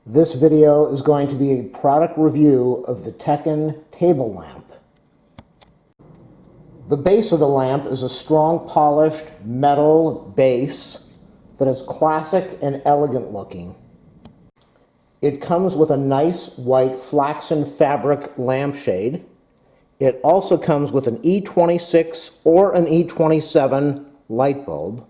This video is going to be a product review of the TECKIN table lamp. The base of the lamp is a strong polished metal base that is classic and elegant looking. It comes with a nice white flaxen fabric lampshade. It also comes with an E26 or an E27 light bulb.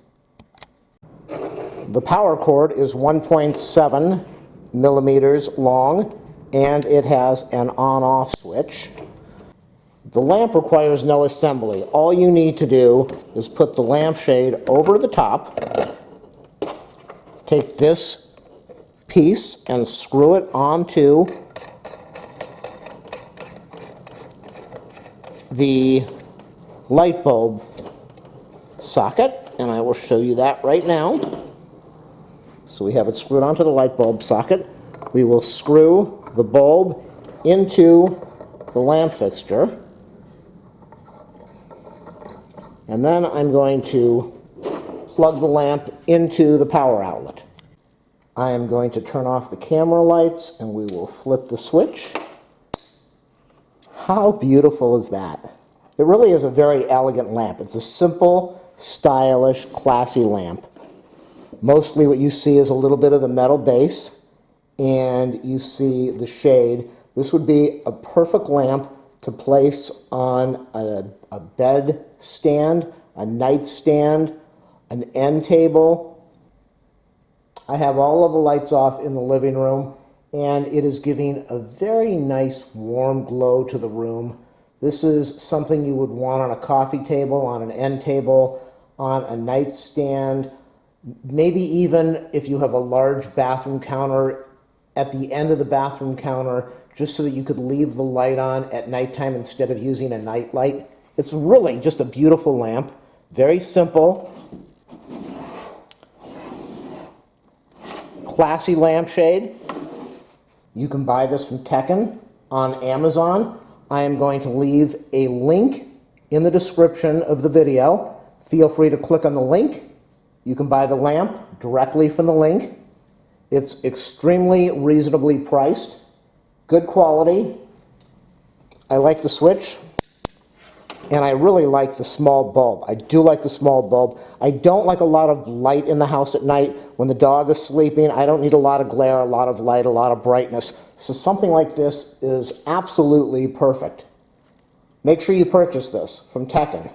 The power cord is 1.7 millimeters long, and it has an on-off switch. The lamp requires no assembly. All you need to do is put the lampshade over the top, take this piece and screw it onto the light bulb socket, and I will show you that right now. So we have it screwed onto the light bulb socket. We will screw the bulb into the lamp fixture. And then I'm going to plug the lamp into the power outlet. I am going to turn off the camera lights and we will flip the switch. How beautiful is that? It really is a very elegant lamp. It's a simple, stylish, classy lamp. Mostly what you see is a little bit of the metal base, and you see the shade. This would be a perfect lamp to place on a bed stand, a nightstand, an end table. I have all of the lights off in the living room, and it is giving a very nice warm glow to the room. This is something you would want on a coffee table, on an end table, on a nightstand. Maybe even if you have a large bathroom counter, at the end of the bathroom counter, just so that you could leave the light on at nighttime instead of using a night light. It's really just a beautiful lamp. Very simple. Classy lampshade. You can buy this from TECKIN on Amazon. I am going to leave a link in the description of the video. Feel free to click on the link. You can buy the lamp directly from the link. It's extremely reasonably priced, good quality. I like the switch, and I really like the small bulb. I do like the small bulb. I don't like a lot of light in the house at night. When the dog is sleeping, I don't need a lot of glare, a lot of light, a lot of brightness. So something like this is absolutely perfect. Make sure you purchase this from TECKIN.